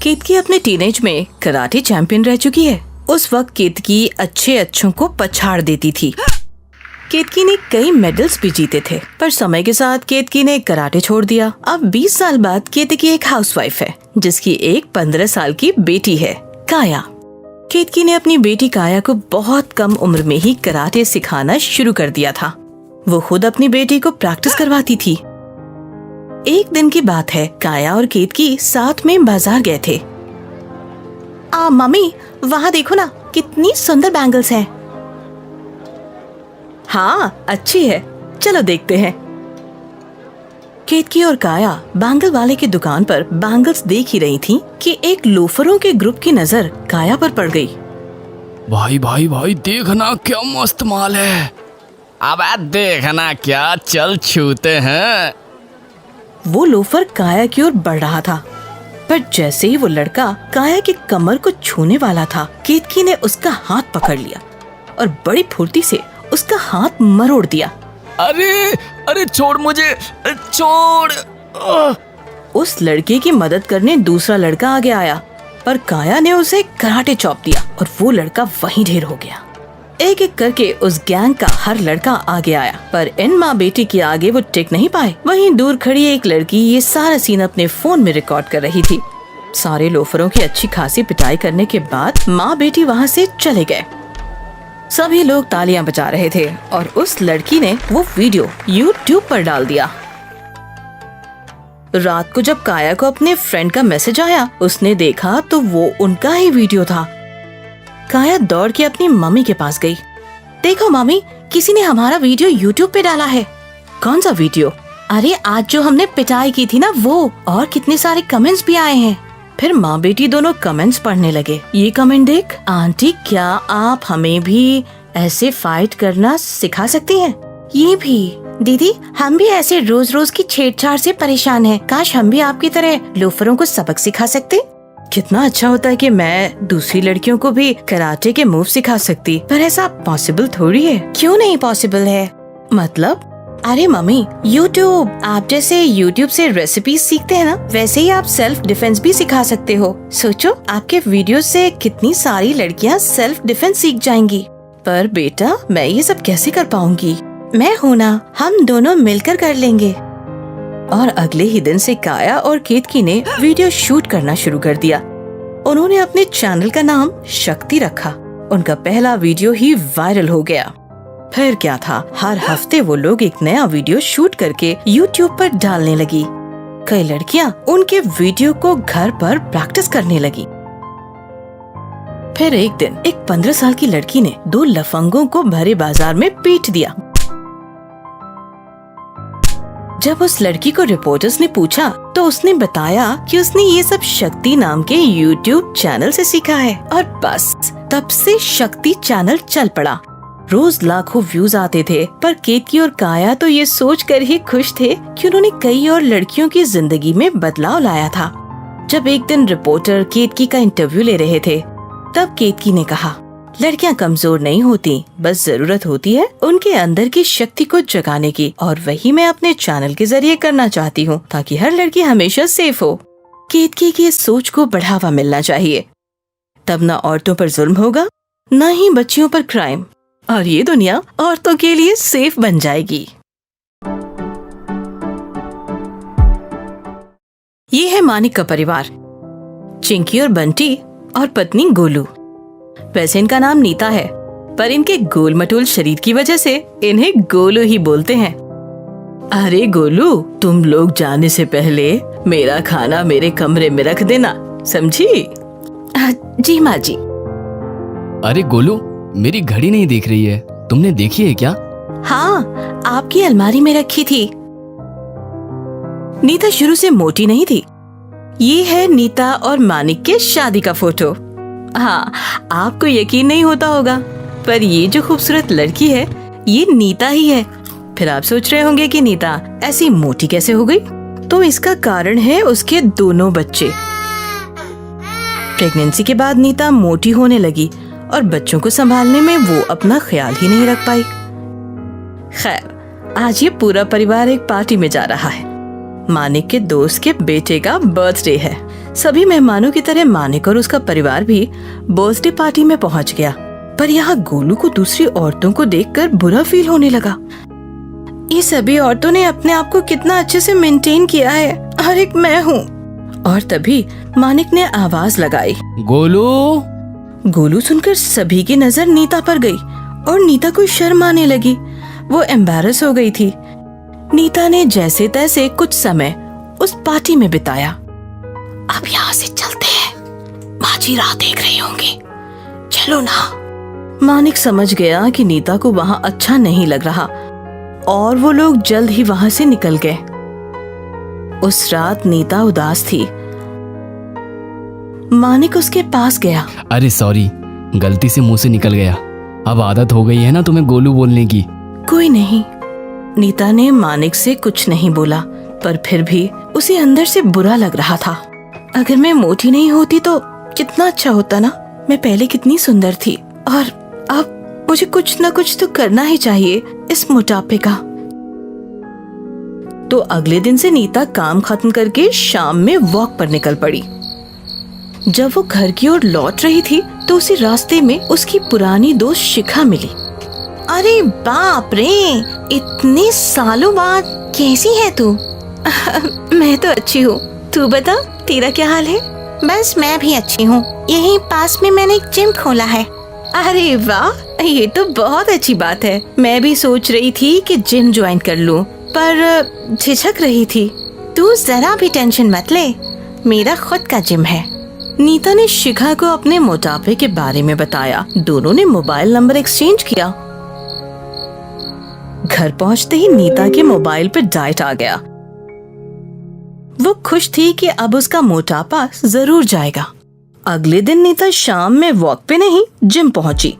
केतकी अपने टीनेज में karate champion रह चुकी है। उस वक्त केतकी अच्छों को पछाड़ देती थी। केतकी ने कई मेडल्स भी जीते थे, पर समय के साथ केतकी ने कराटे छोड़ दिया। अब 20 साल बाद केतकी एक हाउसवाइफ है, जिसकी एक 15 साल की बेटी है, काया। केतकी ने अपनी बेटी काया को बहुत कम उम्र में ही कराटे सिखाना शुरू कर दिया था। वो खुद अपनी बेटी को प्रैक्टिस करवाती थी। एक दिन की बात है, काया और केतकी साथ में बाजार गए थे। मम्मी, वहाँ देखो ना, कितनी सुंदर बैंगल्स हैं। हाँ, अच्छी है, चलो देखते हैं। केतकी और काया बैंगल वाले की दुकान पर बैंगल्स देख ही रही थीं कि एक लोफरों के ग्रुप की नजर काया पर पड़ गई। भाई भाई भाई, देखना क्या मस्त माल है। अब देखना क्या, चल छूते हैं। वो लोफर काया की ओर बढ़ रहा था, पर जैसे ही वो लड़का काया की कमर को छूने वाला था, केतकी ने उसका हाथ पकड़ लिया और बड़ी फुर्ती से उसका हाथ मरोड़ दिया। अरे अरे, छोड़ मुझे, छोड़। उस लड़के की मदद करने दूसरा लड़का आगे आया, पर काया ने उसे कराटे चॉप दिया और वो लड़का वहीं ढेर हो गया। एक एक करके उस गैंग का हर लड़का आगे आया, पर इन माँ बेटी के आगे वो टिक नहीं पाए। वहीं दूर खड़ी एक लड़की ये सारा सीन अपने फोन में रिकॉर्ड कर रही थी। सारे लोफरों की अच्छी खासी पिटाई करने के बाद माँ बेटी वहाँ से चले गए। सभी लोग तालियां बजा रहे थे और उस लड़की ने वो वीडियो YouTube पर डाल दिया। रात को जब काया को अपने फ्रेंड का मैसेज आया, उसने देखा तो वो उनका ही वीडियो था। काया दौड़ के अपनी मम्मी के पास गई। देखो मम्मी, किसी ने हमारा वीडियो YouTube पे डाला है। कौन सा वीडियो? अरे आज जो हमने पिटाई की थी ना, वो। और कितने सारे कमेंट्स भी आए हैं। फिर माँ बेटी दोनों कमेंट्स पढ़ने लगे। ये कमेंट देख, आंटी क्या आप हमें भी ऐसे फाइट करना सिखा सकती हैं? ये भी, दीदी हम भी ऐसे रोज रोज की छेड़छाड़ से परेशान हैं। काश हम भी आपकी तरह लोफरों को सबक सिखा सकते। कितना अच्छा होता है कि मैं दूसरी लड़कियों को भी कराटे के मूव सिखा सकती, पर ऐसा पॉसिबल थोड़ी है। क्यों नहीं पॉसिबल है? मतलब? अरे मम्मी, YouTube, आप जैसे YouTube से रेसिपी सीखते हैं ना, वैसे ही आप सेल्फ डिफेंस भी सिखा सकते हो। सोचो, आपके वीडियो से कितनी सारी लड़कियां सेल्फ डिफेंस सीख जाएंगी। पर बेटा, मैं ये सब कैसे कर पाऊंगी? मैं हूँ ना, हम दोनों मिलकर कर लेंगे। और अगले ही दिन से काया और केतकी ने वीडियो शूट करना शुरू कर दिया। उन्होंने अपने चैनल का नाम शक्ति रखा। उनका पहला वीडियो ही वायरल हो गया। फिर क्या था, हर हफ्ते वो लोग एक नया वीडियो शूट करके YouTube पर डालने लगी। कई लड़कियां उनके वीडियो को घर पर प्रैक्टिस करने लगी। फिर एक दिन एक 15 साल की लड़की ने 2 लफंगों को भरे बाजार में पीट दिया। जब उस लड़की को रिपोर्टर्स ने पूछा तो उसने बताया कि उसने ये सब शक्ति नाम के YouTube चैनल से सीखा है। और बस तब से शक्ति चैनल चल पड़ा। रोज लाखों व्यूज आते थे, पर केतकी और काया तो ये सोच कर ही खुश थे कि उन्होंने कई और लड़कियों की जिंदगी में बदलाव लाया था। जब एक दिन रिपोर्टर केतकी का इंटरव्यू ले रहे थे, तब केतकी ने कहा, लड़कियां कमजोर नहीं होती, बस जरूरत होती है उनके अंदर की शक्ति को जगाने की, और वही मैं अपने चैनल के जरिए करना चाहती हूँ, ताकि हर लड़की हमेशा सेफ हो। केतकी की इस सोच को बढ़ावा मिलना चाहिए, तब न औरतों पर जुल्म होगा, न ही बच्चियों पर क्राइम, और ये दुनिया औरतों के लिए सेफ बन जाएगी। ये है मानिक का परिवार, चिंकी और बंटी और पत्नी गोलू। वैसे इनका नाम नीता है, पर इनके गोल मटोल शरीर की वजह से इन्हें गोलू ही बोलते हैं। अरे गोलू, तुम लोग जाने से पहले मेरा खाना मेरे कमरे में रख देना, समझी? जी माँ जी। अरे गोलू, मेरी घड़ी नहीं दिख रही है, तुमने देखी है क्या? हाँ, आपकी अलमारी में रखी थी। नीता शुरू से मोटी नहीं थी। ये है नीता और मानिक के शादी का फोटो। हाँ, आपको यकीन नहीं होता होगा, पर ये जो खूबसूरत लड़की है, ये नीता ही है। फिर आप सोच रहे होंगे कि नीता ऐसी मोटी कैसे हो गई? तो इसका कारण है उसके दोनों बच्चे। प्रेगनेंसी के बाद नीता मोटी होने लगी और बच्चों को संभालने में वो अपना ख्याल ही नहीं रख पाई। खैर, आज ये पूरा परिवार एक पार्टी में जा रहा है। मानिक के दोस्त के बेटे का बर्थडे है। सभी मेहमानों की तरह मानिक और उसका परिवार भी बर्थडे पार्टी में पहुंच गया। पर यहाँ गोलू को दूसरी औरतों को देखकर बुरा फील होने लगा। ये सभी औरतों ने अपने आप को कितना अच्छे से मेंटेन किया है, हर एक मैं हूँ। और तभी मानिक ने आवाज लगाई, गोलू। गोलू सुनकर सभी की नजर नीता पर गई और नीता को शर्म आने लगी। वो एम्बैरस हो गई थी। नीता ने जैसे तैसे कुछ समय उस पार्टी में बिताया। अब यहाँ से चलते हैं, माजी राह देख रही होंगी, चलो ना। मानिक समझ गया कि नीता को वहाँ अच्छा नहीं लग रहा और वो लोग जल्द ही वहाँ से निकल गए। उस रात नीता उदास थी। मानिक उसके पास गया। अरे सॉरी, गलती से मुंह से निकल गया। अब आदत हो गई है ना तुम्हें गोलू बोलने की। कोई नहीं। नीता ने मानिक से कुछ नहीं बोला, पर फिर भी उसे अंदर से बुरा लग रहा था। अगर मैं मोटी नहीं होती तो कितना अच्छा होता ना। मैं पहले कितनी सुंदर थी और अब मुझे कुछ न कुछ तो करना ही चाहिए इस मोटापे का। तो अगले दिन से नीता काम खत्म करके शाम में वॉक पर निकल पड़ी। जब वो घर की ओर लौट रही थी तो उसी रास्ते में उसकी पुरानी दोस्त शिखा मिली। अरे बाप रे, इतने सालों बाद कैसी है तू? मैं तो अच्छी हूँ, तू बता तेरा क्या हाल है? बस मैं भी अच्छी हूँ। यहीं पास में मैंने एक जिम खोला है। अरे वाह, ये तो बहुत अच्छी बात है। मैं भी सोच रही थी कि जिम ज्वाइन कर लूँ, पर झिझक रही थी। तू जरा भी टेंशन मत ले, मेरा खुद का जिम है। नीता ने शिखा को अपने मोटापे के बारे में बताया। दोनों ने मोबाइल नंबर एक्सचेंज किया। घर पहुंचते ही नीता के मोबाइल पर डाइट आ गया। वो खुश थी कि अब उसका मोटापा जरूर जाएगा। अगले दिन नीता शाम में वॉक पे नहीं, जिम पहुंची।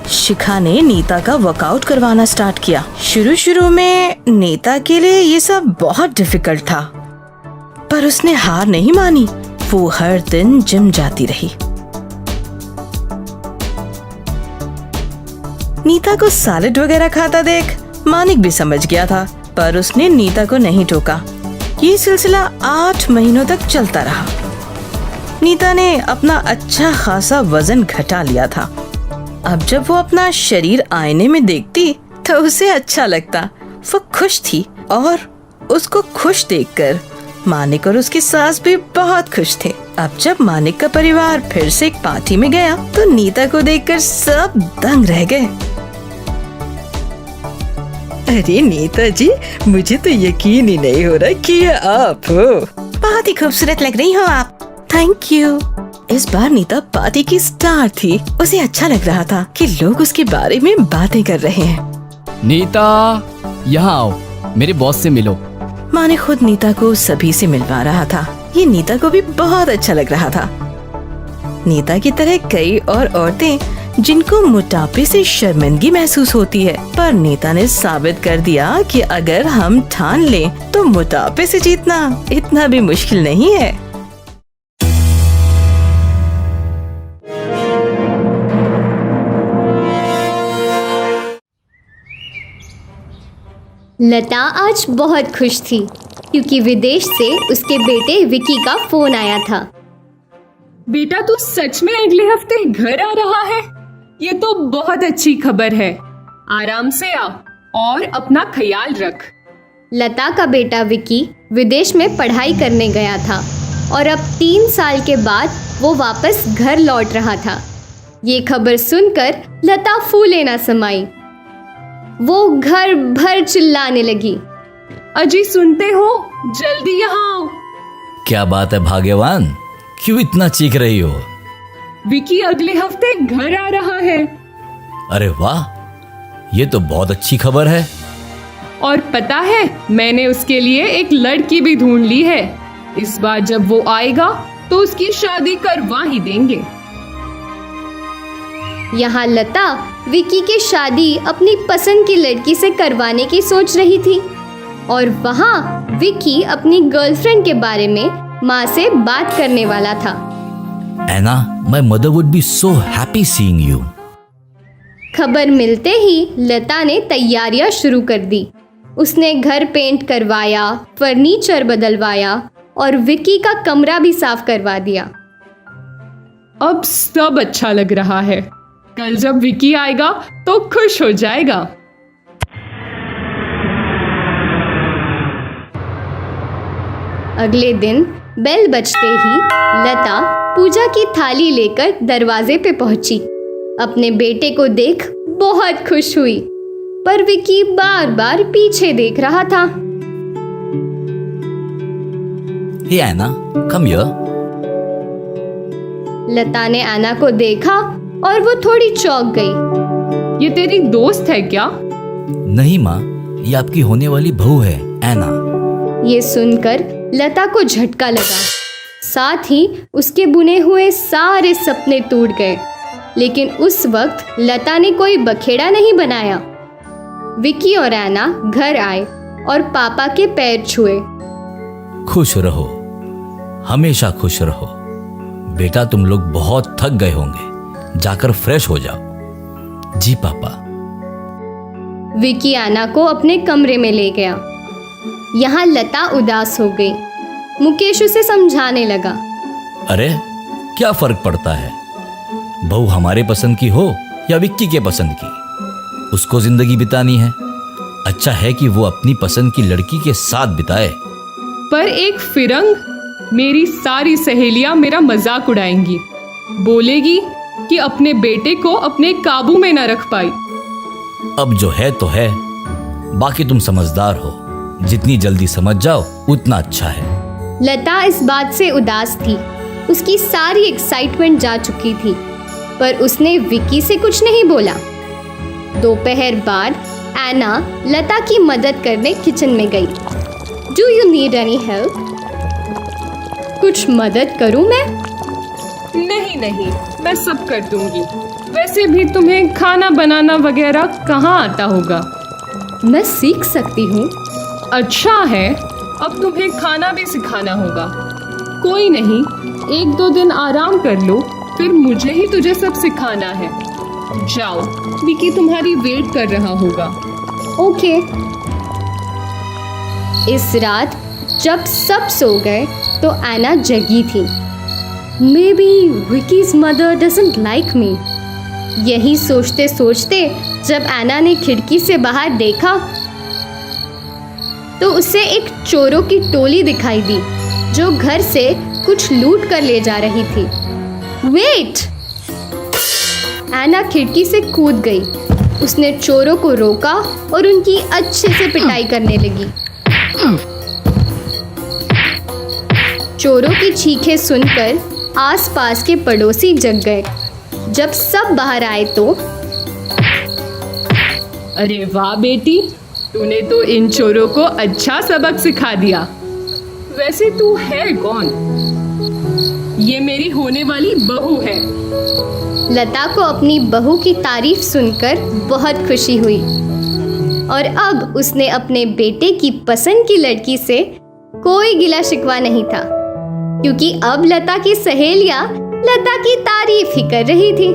शिखा ने नीता का वर्कआउट करवाना स्टार्ट किया। शुरू में नीता के लिए ये सब बहुत डिफिकल्ट था, पर उसने हार नहीं मानी। वो हर दिन जिम जाती रही। नीता को सैलेड वगैरह खाता देख मानिक भी समझ गया था, पर उसने नीता को नहीं टोका। ये सिलसिला 8 महीनों तक चलता रहा। नीता ने अपना अच्छा खासा वजन घटा लिया था। अब जब वो अपना शरीर आईने में देखती तो उसे अच्छा लगता। वो खुश थी और उसको खुश देखकर मानिक और उसकी सास भी बहुत खुश थे। अब जब मानिक का परिवार फिर से एक पार्टी में गया तो नीता को देखकर सब दंग रह गए। अरे नीता जी, मुझे तो यकीन ही नहीं हो रहा कि ये आप हो। बहुत ही खूबसूरत लग रही हो आप। Thank you. इस बार नीता पार्टी की स्टार थी। उसे अच्छा लग रहा था कि लोग उसके बारे में बातें कर रहे हैं। नीता, यहाँ आओ, मेरे बॉस से मिलो। माँ ने खुद नीता को सभी से मिलवा रहा था। ये नीता को भी बहुत अच्छा लग रहा था। नीता की तरह कई और औरतें जिनको मोटापे से शर्मिंदगी महसूस होती है, पर नीता ने साबित कर दिया कि अगर हम ठान लें तो मोटापे से जीतना इतना भी मुश्किल नहीं है। लता आज बहुत खुश थी क्योंकि विदेश से उसके बेटे विकी का फोन आया था। बेटा, तू सच में अगले हफ्ते घर आ रहा है? ये तो बहुत अच्छी खबर है। आराम से आ और अपना ख्याल रख। लता का बेटा विकी विदेश में पढ़ाई करने गया था और अब 3 साल के बाद वो वापस घर लौट रहा था। ये खबर सुनकर लता फूले ना समाई। वो घर भर चिल्लाने लगी, अजी सुनते हो, जल्दी यहाँ आओ। क्या बात है भाग्यवान, क्यों इतना चीख रही हो? विकी अगले हफ्ते घर आ रहा है। अरे वाह, ये तो बहुत अच्छी खबर है। और पता है, मैंने उसके लिए एक लड़की भी ढूंढ ली है। इस बार जब वो आएगा तो उसकी शादी करवा ही देंगे। यहाँ लता विकी की शादी अपनी पसंद की लड़की से करवाने की सोच रही थी और वहाँ विकी अपनी गर्लफ्रेंड के बारे में माँ से बात करने वाला था। एना, my mother would be so happy seeing you. खबर मिलते ही लता ने तैयारियां शुरू कर दी। उसने घर पेंट करवाया, फर्नीचर बदलवाया और विक्की का कमरा भी साफ करवा दिया। अब सब अच्छा लग रहा है। कल जब विकी आएगा तो खुश हो जाएगा। अगले दिन बेल बजते ही लता पूजा की थाली लेकर दरवाजे पे पहुंची। अपने बेटे को देख बहुत खुश हुई, पर विकी बार बार पीछे देख रहा था। हे एना, कम हियर। लता ने एना को देखा और वो थोड़ी चौंक गई। ये तेरी दोस्त है क्या? नहीं माँ, ये आपकी होने वाली बहू है एना। ये सुनकर लता को झटका लगा, साथ ही उसके बुने हुए सारे सपने टूट गए। लेकिन उस वक्त लता ने कोई बखेड़ा नहीं बनाया। विकी और एना घर आए और पापा के पैर छुए। खुश रहो, हमेशा खुश रहो। बेटा तुम लोग बहुत थक गए होंगे, जाकर फ्रेश हो जाओ। जी पापा। विकी एना को अपने कमरे में ले गया। यहाँ लता उदास हो गई। मुकेश उसे समझाने लगा। अरे क्या फर्क पड़ता है, बहू हमारे पसंद की हो या विक्की के पसंद की, उसको जिंदगी बितानी है। अच्छा है कि वो अपनी पसंद की लड़की के साथ बिताए। पर एक फिरंग, मेरी सारी सहेलियां मेरा मजाक उड़ाएंगी, बोलेगी कि अपने बेटे को अपने काबू में न रख पाई। अब जो है तो है, बाकी तुम समझदार हो, जितनी जल्दी समझ जाओ उतना अच्छा है। लता इस बात से उदास थी। उसकी सारी एक्साइटमेंट जा चुकी थी, पर उसने विक्की से कुछ नहीं बोला। दोपहर बाद एना लता की मदद करने किचन में गई। Do you need any help? कुछ मदद करूं मैं? नहीं, मैं सब कर दूंगी। वैसे भी तुम्हें खाना बनाना वगैरह कहाँ आता होगा। मैं सीख सकती हूँ। अच्छा है, अब तुम्हें खाना भी सिखाना होगा। कोई नहीं, 1-2 दिन आराम कर लो, फिर मुझे ही तुझे सब सिखाना है। जाओ, विकी तुम्हारी वेट कर रहा होगा। ओके। इस रात जब सब सो गए तो एना जगी थी। May be wikis mother doesn't like me. यही सोचते सोचते जब एना ने खिड़की से बाहर देखा तो उसे एक चोरों की टोली दिखाई दी जो घर से कुछ लूट कर ले जा रही थी। वेट! एना खिड़की से कूद गई। उसने चोरों को रोका और उनकी अच्छे से पिटाई करने लगी। चोरों की चीखें सुनकर आसपास के पड़ोसी जग गए। जब सब बाहर आए तो अरे वाह बेटी, तूने तो इन चोरों को अच्छा सबक सिखा दिया। वैसे तू है कौन? ये मेरी होने वाली बहू है। लता को अपनी बहू की तारीफ सुनकर बहुत खुशी हुई और अब उसने अपने बेटे की पसंद की लड़की से कोई गिला शिकवा नहीं था, क्योंकि अब लता की सहेलियां लता की तारीफ ही कर रही थी।